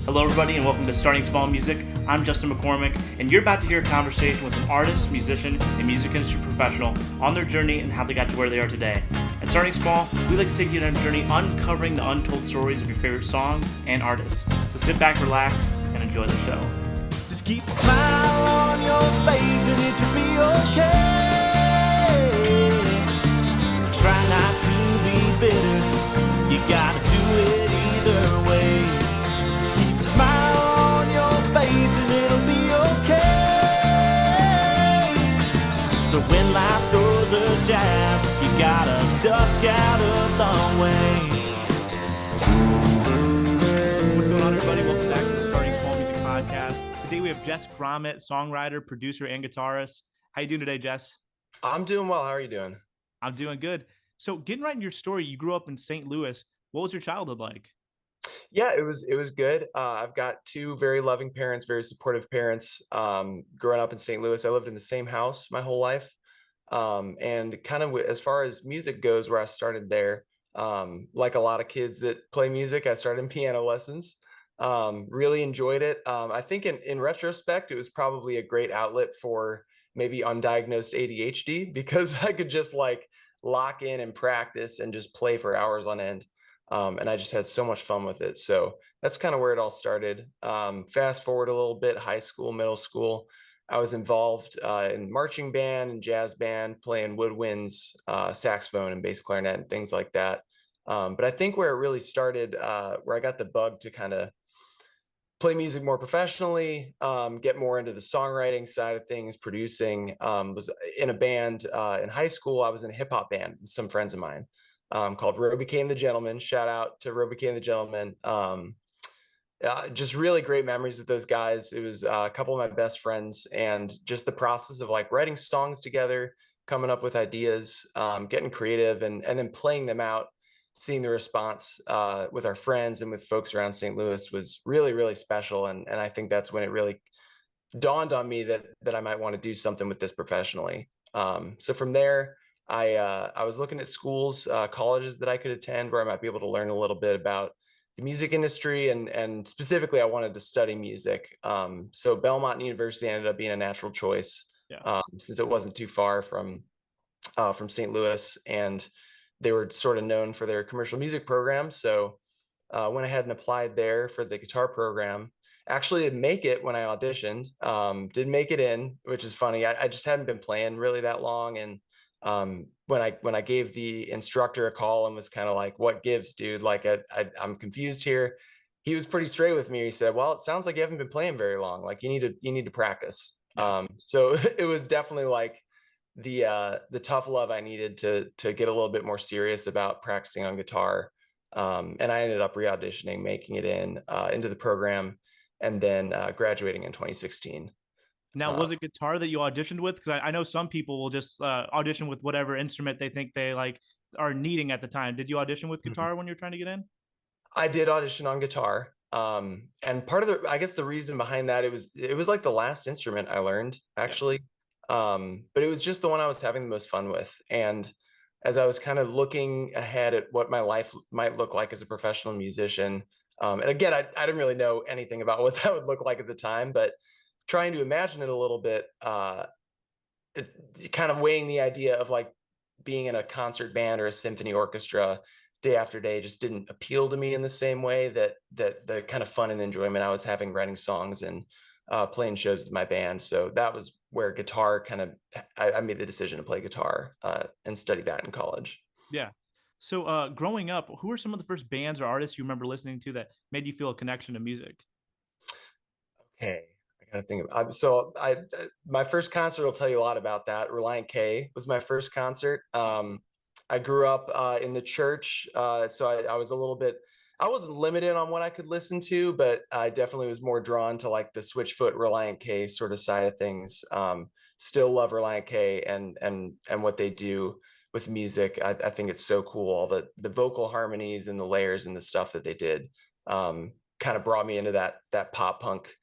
Hello, everybody, and welcome to Starting Small Music. I'm Justin McCormick, and you're about to hear a conversation with an artist, musician, and music industry professional on their journey and how they got to where they are today. At Starting Small, we like to take you on a journey uncovering the untold stories of your favorite songs and artists. So sit back, relax, and enjoy the show. Just keep a smile on your face and it'll be okay. Try not to be bitter, you gotta do it either way. Keep a smile on your face and it'll be okay. So when life throws a jab, you gotta duck out of the way. What's going on, everybody? Welcome back to the Starting Small Music Podcast. Today we have Jess Grommet, songwriter, producer, and guitarist. How you doing today, Jess? I'm doing well. How are you doing? I'm doing good. So getting right in your story, you grew up in St. Louis. What was your childhood like? Yeah, it was good. I've got two very loving parents, very supportive parents. Growing up in St. Louis, I lived in the same house my whole life. And kind of as far as music goes, where I started there, like a lot of kids that play music, I started in piano lessons. Really enjoyed it. I think in retrospect, it was probably a great outlet for maybe undiagnosed ADHD because I could just like lock in and practice and just play for hours on end. And I just had so much fun with it. So that's kind of where it all started. Fast forward a little bit, high school, middle school, I was involved in marching band and jazz band, playing woodwinds, saxophone and bass clarinet and things like that. But I think where it really started, where I got the bug to kind of play music more professionally, get more into the songwriting side of things, producing, was in a band in high school. I was in a hip hop band with some friends of mine called Roe Became the Gentleman. Shout out to Roe Became the Gentleman. Just really great memories with those guys. It was a couple of my best friends, and just the process of like writing songs together, coming up with ideas, getting creative, and then playing them out, seeing the response with our friends and with folks around St. Louis was really, really special. And I think that's when it really dawned on me that I might want to do something with this professionally. So from there, I was looking at schools, colleges that I could attend where I might be able to learn a little bit about the music industry, and specifically I wanted to study music. So Belmont University ended up being a natural choice, since it wasn't too far from St. Louis, and they were sort of known for their commercial music program. So went ahead and applied there for the guitar program. Actually didn't make it when I auditioned. Didn't make it in, which is funny. I just hadn't been playing really that long, and when I gave the instructor a call and was kind of like, "What gives, dude? Like, I'm confused here." He was pretty straight with me. He said, "Well, it sounds like you haven't been playing very long. Like, you need to practice." So it was definitely like the tough love I needed to get a little bit more serious about practicing on guitar. And I ended up re-auditioning, making it into the program, and then graduating in 2016. Now, was it guitar that you auditioned with? Because I know some people will just audition with whatever instrument they think they like are needing at the time. Did you audition with Mhm. guitar when you're trying to get in? I did audition on guitar. And part of I guess the reason behind that, it was like the last instrument I learned Yeah. actually. But it was just the one I was having the most fun with. And as I was kind of looking ahead at what my life might look like as a professional musician, and again, I didn't really know anything about what that would look like at the time, but trying to imagine it a little bit, kind of weighing the idea of like being in a concert band or a symphony orchestra day after day just didn't appeal to me in the same way that the kind of fun and enjoyment I was having writing songs and playing shows with my band. So that was where guitar kind of, I made the decision to play guitar and study that in college. Yeah. So growing up, who are some of the first bands or artists you remember listening to that made you feel a connection to music? Okay, I gotta think of. My first concert will tell you a lot about that. Reliant K was my first concert. I grew up in the church, so I was a little bit. I wasn't limited on what I could listen to, but I definitely was more drawn to like the Switchfoot Reliant K sort of side of things. Still love Reliant K and what they do with music. I think it's so cool. All the vocal harmonies and the layers and the stuff that they did kind of brought me into that pop punk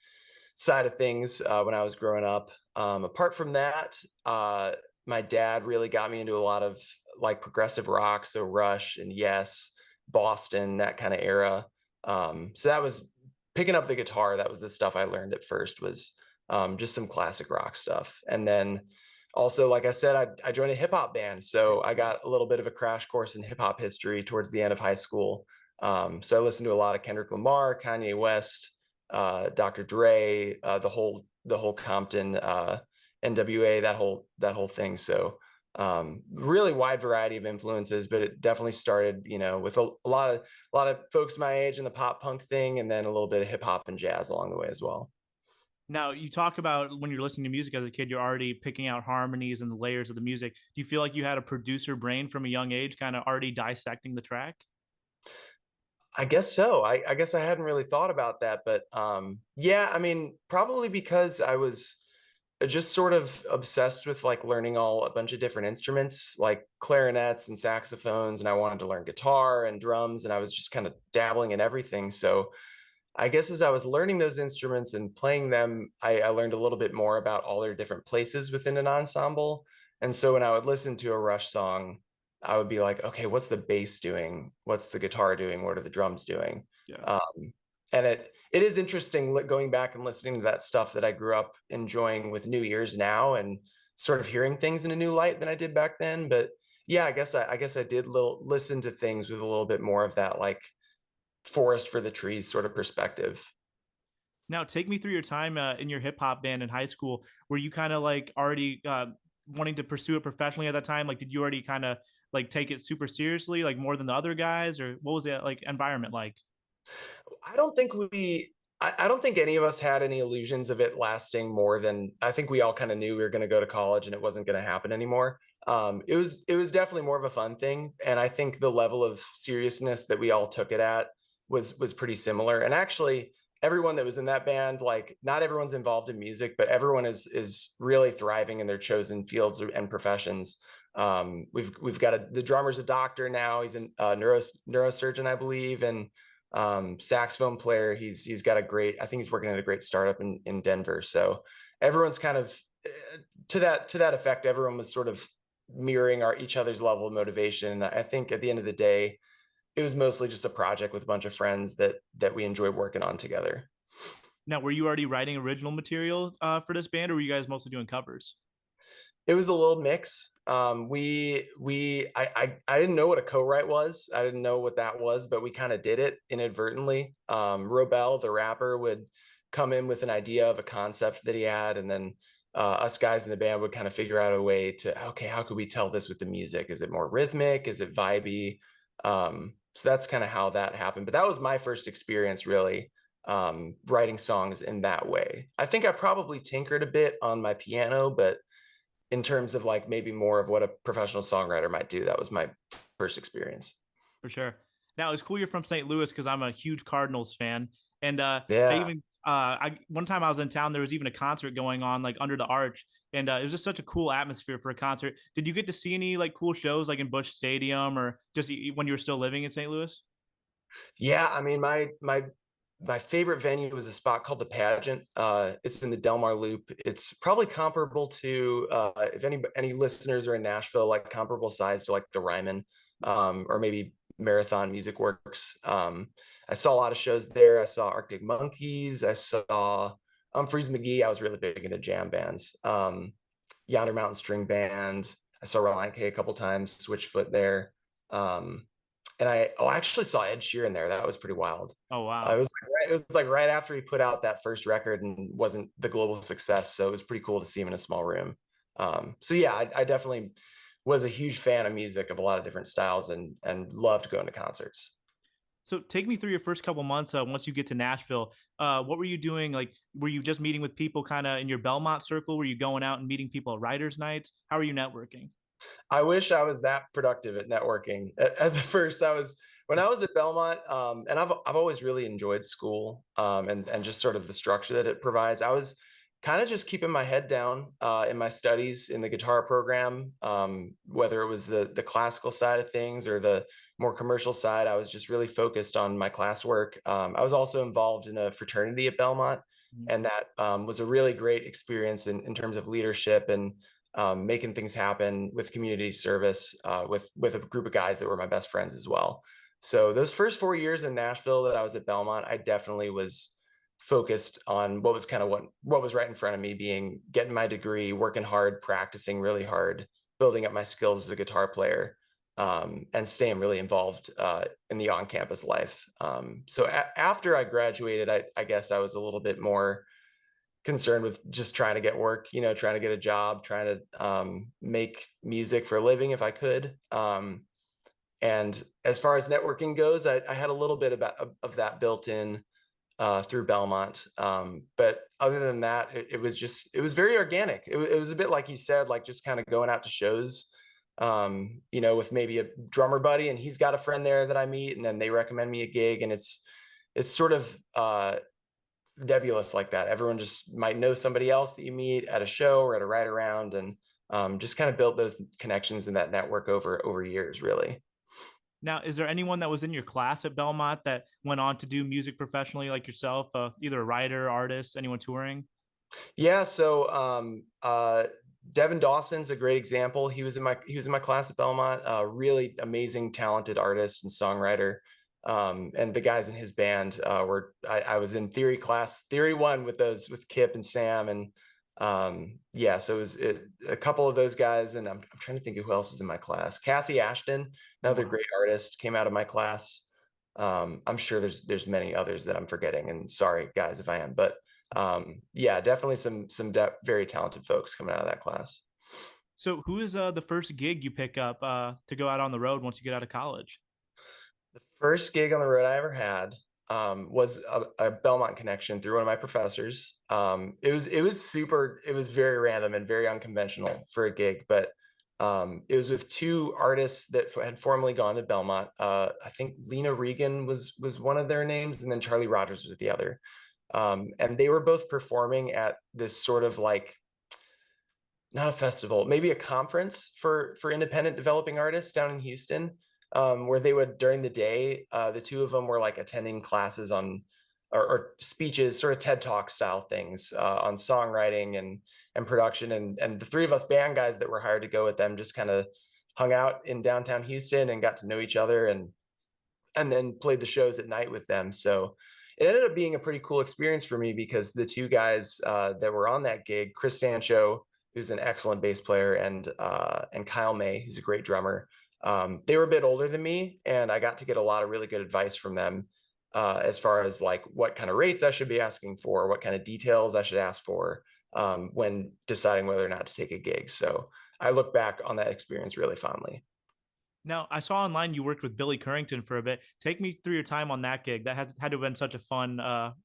side of things when I was growing up. Apart from that, my dad really got me into a lot of like progressive rock, so Rush and Yes, Boston, that kind of era. So that was picking up the guitar, that was the stuff I learned at first, was just some classic rock stuff. And then also, like I said, I joined a hip hop band. So I got a little bit of a crash course in hip hop history towards the end of high school. So I listened to a lot of Kendrick Lamar, Kanye West, Dr. Dre, the whole Compton, NWA, that whole thing. So really wide variety of influences, but it definitely started, with a lot of folks my age in the pop punk thing, and then a little bit of hip hop and jazz along the way as well. Now, you talk about when you're listening to music as a kid, you're already picking out harmonies and the layers of the music. Do you feel like you had a producer brain from a young age, kind of already dissecting the track? I guess so. I guess I hadn't really thought about that, but yeah, I mean, probably because I was just sort of obsessed with like learning a bunch of different instruments, like clarinets and saxophones, and I wanted to learn guitar and drums, and I was just kind of dabbling in everything. So I guess as I was learning those instruments and playing them, I learned a little bit more about all their different places within an ensemble. And so when I would listen to a Rush song, I would be like, okay, what's the bass doing? What's the guitar doing? What are the drums doing? Yeah. And it is interesting going back and listening to that stuff that I grew up enjoying with new ears now, and sort of hearing things in a new light than I did back then. But yeah, I guess I did listen to things with a little bit more of that like forest for the trees sort of perspective. Now, take me through your time in your hip hop band in high school. Were you kind of like already wanting to pursue it professionally at that time? Like, did you already kind of like take it super seriously, like more than the other guys, or what was that like environment like? I don't think I don't think any of us had any illusions of it lasting more than, I think we all kind of knew we were going to go to college and it wasn't going to happen anymore. It was definitely more of a fun thing, and I think the level of seriousness that we all took it at was pretty similar. And actually, everyone that was in that band, like not everyone's involved in music, but everyone is really thriving in their chosen fields and professions. We've got the drummer's a doctor now. He's a neurosurgeon, I believe, and saxophone player. He's got a great, I think he's working at a great startup in Denver. So everyone's kind of to that effect. Everyone was sort of mirroring each other's level of motivation. And I think at the end of the day, it was mostly just a project with a bunch of friends that we enjoyed working on together. Now, were you already writing original material for this band, or were you guys mostly doing covers? It was a little mix. I didn't know what a co-write was. I didn't know what that was, but we kind of did it inadvertently. Robel, the rapper, would come in with an idea of a concept that he had, and then us guys in the band would kind of figure out a way to, okay, how could we tell this with the music? Is it more rhythmic? Is it vibey? So that's kind of how that happened. But that was my first experience really writing songs in that way. I think I probably tinkered a bit on my piano, but in terms of like maybe more of what a professional songwriter might do, that was my first experience. For sure. Now it's cool you're from St. Louis because I'm a huge Cardinals fan, and I Yeah. even I one time I was in town, there was even a concert going on like under the arch, and it was just such a cool atmosphere for a concert. Did you get to see any like cool shows like in Busch Stadium or just when you were still living in St. Louis? Yeah, I mean, my favorite venue was a spot called the Pageant. It's in the Delmar Loop. It's probably comparable to, if any listeners are in Nashville, like comparable size to like the Ryman, or maybe Marathon Music Works. I saw a lot of shows there. I saw Arctic Monkeys. I saw Humphreys McGee. I was really big into jam bands. Yonder Mountain String Band. I saw Reliant K a couple times. Switchfoot there. Um, and I actually saw Ed Sheeran there. That was pretty wild. Oh It wow. was it was like right after he put out that first record and wasn't the global success, so it was pretty cool to see him in a small room. So yeah, I definitely was a huge fan of music of a lot of different styles, and loved going to concerts. So take me through your first couple months once you get to Nashville. What were you doing? Like, were you just meeting with people kind of in your Belmont circle? Were you going out and meeting people at writers' nights? How are you networking? I wish I was that productive at networking. At the first, when I was at Belmont, and I've always really enjoyed school, and just sort of the structure that it provides. I was kind of just keeping my head down in my studies in the guitar program, whether it was the classical side of things or the more commercial side. I was just really focused on my classwork. I was also involved in a fraternity at Belmont, Mhm. and that was a really great experience in terms of leadership and making things happen with community service, with a group of guys that were my best friends as well. So those first 4 years in Nashville that I was at Belmont, I definitely was focused on what was kind of what was right in front of me, being getting my degree, working hard, practicing really hard, building up my skills as a guitar player, and staying really involved in the on-campus life. So after I graduated, I guess I was a little bit more concerned with just trying to get work, trying to get a job, trying to make music for a living if I could. And as far as networking goes, I had a little bit of that built in through Belmont. But other than that, it was very organic. It was a bit like you said, like just kind of going out to shows, with maybe a drummer buddy, and he's got a friend there that I meet, and then they recommend me a gig, and it's sort of nebulous like that. Everyone just might know somebody else that you meet at a show or at a ride around, and just kind of built those connections and that network over years, really. Now, is there anyone that was in your class at Belmont that went on to do music professionally like yourself? Either a writer, artist, anyone touring? Yeah, so Devin Dawson's a great example. He was in my class at Belmont. Really amazing, talented artist and songwriter. And the guys in his band I was in theory class, theory one with Kip and Sam, and yeah, so a couple of those guys, and I'm trying to think of who else was in my class. Cassie Ashton, another great artist, came out of my class. I'm sure there's many others that I'm forgetting, and sorry guys if I am, but yeah, definitely some very talented folks coming out of that class. So, who is the first gig you pick up to go out on the road once you get out of college? The first gig on the road I ever had was a Belmont connection through one of my professors. It was very random and very unconventional for a gig, but it was with two artists that had formerly gone to Belmont. I think Lena Regan was one of their names, and then Charlie Rogers was the other. And they were both performing at this sort of like, not a festival, maybe a conference for independent developing artists down in Houston, where they would, during the day, the two of them were like attending classes on or speeches, sort of TED Talk style things on songwriting and production, and the three of us band guys that were hired to go with them just kind of hung out in downtown Houston and got to know each other, and then played the shows at night with them. So it ended up being a pretty cool experience for me, because the two guys that were on that gig, Chris Sancho, who's an excellent bass player, and Kyle May, who's a great drummer, they were a bit older than me, and I got to get a lot of really good advice from them as far as like what kind of rates I should be asking for, what kind of details I should ask for when deciding whether or not to take a gig. So I look back on that experience really fondly. Now, I saw online you worked with Billy Currington for a bit. Take me through your time on that gig. That had to have been such a fun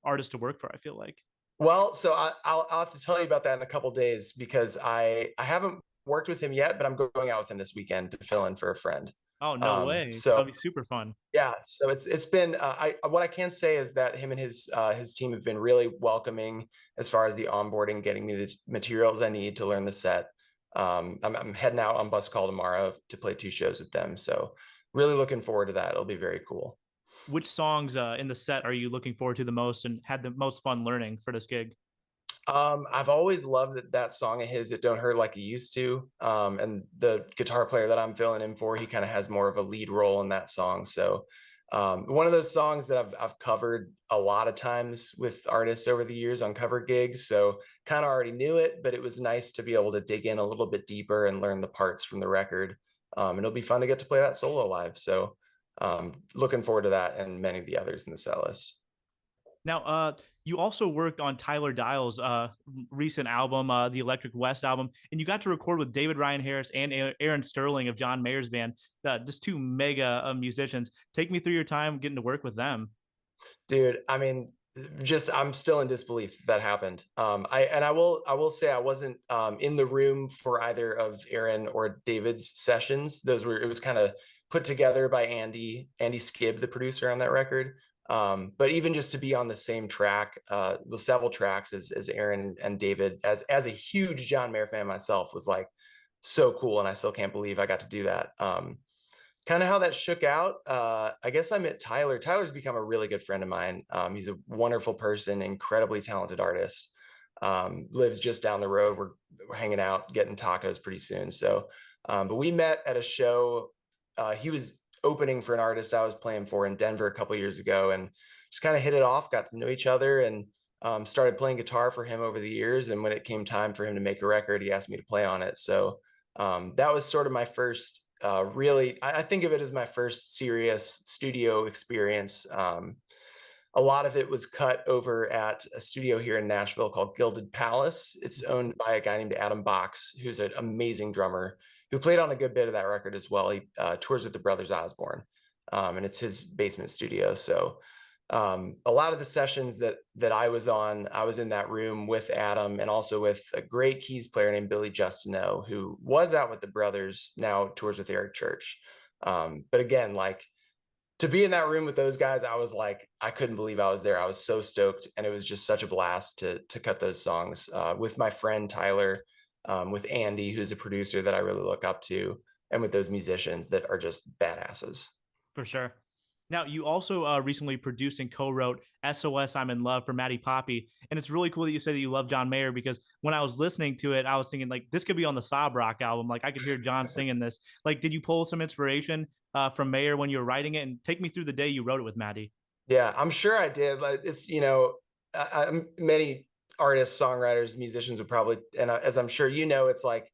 artist to work for, I feel like. Well, so I'll have to tell you about that in a couple days, because I haven't worked with him yet, but I'm going out with him this weekend to fill in for a friend. Oh, no way. So That'll be super fun. yeah, so it's been what I can say is that him and his team have been really welcoming as far as the onboarding, getting me the materials I need to learn the set. I'm heading out on bus call tomorrow to play two shows with them, so really looking forward to that. It'll be very cool. Which songs in the set are you looking forward to the most and had the most fun learning for this gig? I've always loved that song of his, "It Don't Hurt Like It Used to." And the guitar player that I'm filling in for, he kind of has more of a lead role in that song. So one of those songs that I've covered a lot of times with artists over the years on cover gigs. So kind of already knew it, but it was nice to be able to dig in a little bit deeper and learn the parts from the record. And it'll be fun to get to play that solo live. So looking forward to that and many of the others in the set list. Now, you also worked on Tyler Dial's recent album, the Electric West album, and you got to record with David Ryan Harris and Aaron Sterling of John Mayer's band, just two mega musicians. Take me through your time getting to work with them. Dude, I mean, I'm still in disbelief that happened. I will say I wasn't in the room for either of Aaron or David's sessions. It was kind of put together by Andy Skibb, the producer on that record. But even just to be on the same track, with several tracks as Aaron and David, as a huge John Mayer fan myself, was like so cool, and I still can't believe I got to do that. Kind of how that shook out. I guess I met Tyler. Tyler's become a really good friend of mine. He's a wonderful person, incredibly talented artist. Lives just down the road. We're hanging out, getting tacos pretty soon. So, but we met at a show. He was opening for an artist I was playing for in Denver a couple years ago, and just kind of hit it off, got to know each other, and started playing guitar for him over the years. And when it came time for him to make a record, he asked me to play on it. So that was sort of my first really, I think of it as my first serious studio experience. A lot of it was cut over at a studio here in Nashville called Gilded Palace. It's owned by a guy named Adam Box, who's an amazing drummer who played on a good bit of that record as well. He tours with the Brothers Osborne, and it's his basement studio. So a lot of the sessions that I was on, I was in that room with Adam and also with a great keys player named Billy Justineau, who was out with the Brothers, now tours with Eric Church. But again, like, to be in that room with those guys, I was like, I couldn't believe I was there. I was so stoked, and it was just such a blast to cut those songs with my friend Tyler, with Andy, who's a producer that I really look up to, and with those musicians that are just badasses. For sure. Now, you also recently produced and co-wrote SOS I'm In Love for Maddie Poppe. And it's really cool that you say that you love John Mayer, because when I was listening to it, I was thinking, like, this could be on the Sob Rock album. Like, I could hear John singing this. Like, did you pull some inspiration from Mayer when you were writing it? And take me through the day you wrote it with Maddie. Yeah, I'm sure I did. Like, it's, you know, many artists, songwriters, musicians would probably, and as I'm sure you know, it's like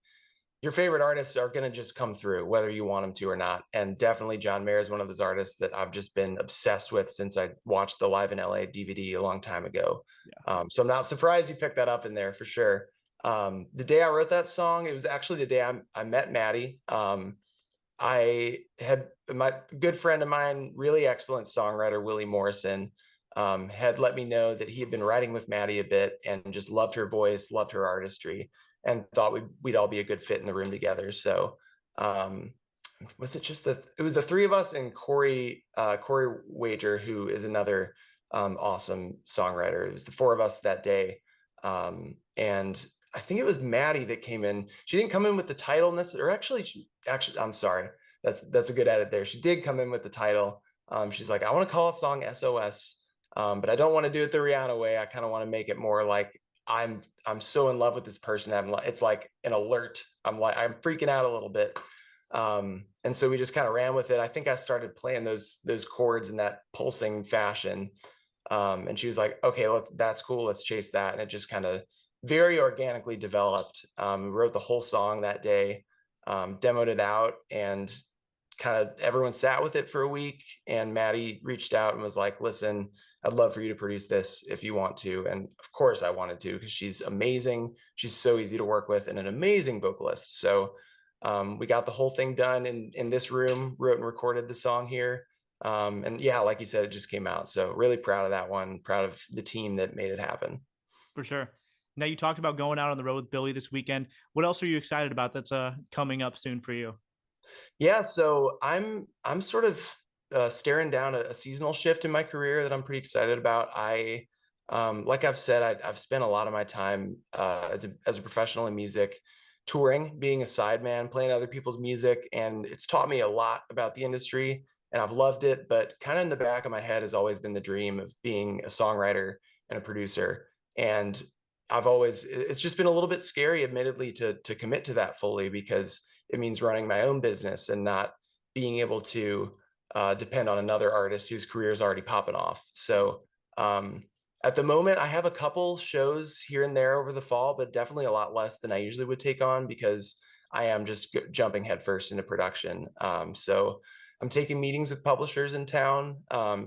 your favorite artists are going to just come through whether you want them to or not. And definitely John Mayer is one of those artists that I've just been obsessed with since I watched the Live in LA DVD a long time ago. Yeah. So I'm not surprised you picked that up in there for sure. The day I wrote that song, it was actually the day I met Maddie. I had my good friend of mine, really excellent songwriter, Willie Morrison, had let me know that he had been writing with Maddie a bit and just loved her voice, loved her artistry, and thought we'd all be a good fit in the room together. So was it just it was the three of us and Corey Wager, who is another awesome songwriter. It was the four of us that day. And I think it was Maddie that came in. She didn't come in with the title necessarily, or actually, I'm sorry. That's a good edit there. She did come in with the title. She's like, I want to call a song SOS, but I don't want to do it the Rihanna way. I kind of want to make it more like I'm so in love with this person. It's like an alert. I'm freaking out a little bit. And so we just kind of ran with it. I think I started playing those chords in that pulsing fashion. And she was like, okay, that's cool. Let's chase that. And it just kind of very organically developed. We wrote the whole song that day, demoed it out, and kind of everyone sat with it for a week. And Maddie reached out and was like, listen, I'd love for you to produce this if you want to. And of course I wanted to, because she's amazing. She's so easy to work with and an amazing vocalist. So we got the whole thing done in this room, wrote and recorded the song here. And yeah, like you said, it just came out. So really proud of that one, proud of the team that made it happen. For sure. Now, you talked about going out on the road with Billy this weekend. What else are you excited about that's coming up soon for you? Yeah, so I'm sort of staring down a seasonal shift in my career that I'm pretty excited about. Like I've said, I've spent a lot of my time as a professional in music, touring, being a sideman, playing other people's music, and it's taught me a lot about the industry, and I've loved it. But kind of in the back of my head has always been the dream of being a songwriter and a producer. And it's just been a little bit scary, admittedly, to commit to that fully, because it means running my own business and not being able to depend on another artist whose career is already popping off. So at the moment, I have a couple shows here and there over the fall, but definitely a lot less than I usually would take on, because I am just jumping headfirst into production. So I'm taking meetings with publishers in town,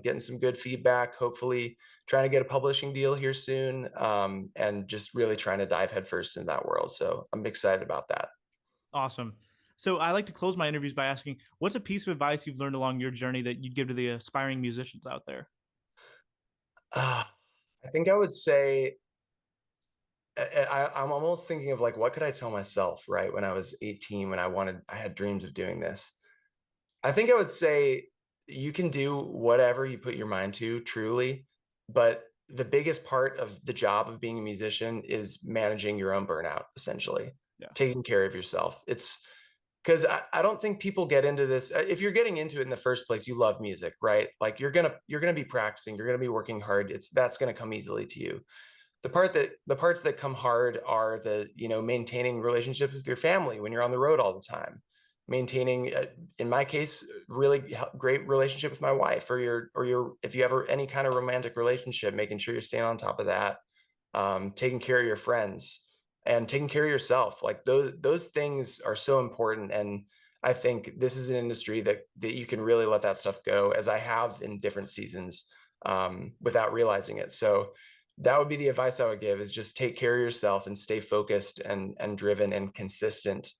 getting some good feedback, hopefully trying to get a publishing deal here soon, and just really trying to dive headfirst into that world. So I'm excited about that. Awesome. So I like to close my interviews by asking, what's a piece of advice you've learned along your journey that you'd give to the aspiring musicians out there? I think I would say, I'm almost thinking of like, what could I tell myself, right? When I was 18, when I had dreams of doing this. I think I would say you can do whatever you put your mind to, truly, but the biggest part of the job of being a musician is managing your own burnout, essentially. Yeah. Taking care of yourself. It's because I don't think people get into this. If you're getting into it in the first place, you love music, right? Like you're gonna be practicing, you're gonna be working hard. That's gonna come easily to you. The parts that come hard are maintaining relationships with your family when you're on the road all the time, maintaining, in my case, really great relationship with my wife, or if you ever any kind of romantic relationship, making sure you're staying on top of that. taking care of your friends, and taking care of yourself. Like those things are so important. And I think this is an industry that you can really let that stuff go, as I have in different seasons, without realizing it. So that would be the advice I would give, is just take care of yourself and stay focused and driven and consistent,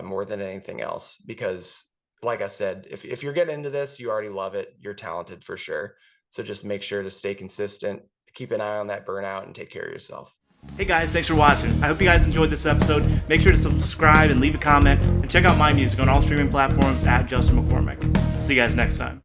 more than anything else. Because like I said, if you're getting into this, you already love it, you're talented for sure. So just make sure to stay consistent, keep an eye on that burnout, and take care of yourself. Hey guys, thanks for watching. I hope you guys enjoyed this episode. Make sure to subscribe and leave a comment, and check out my music on all streaming platforms at Justin McCormick. See you guys next time.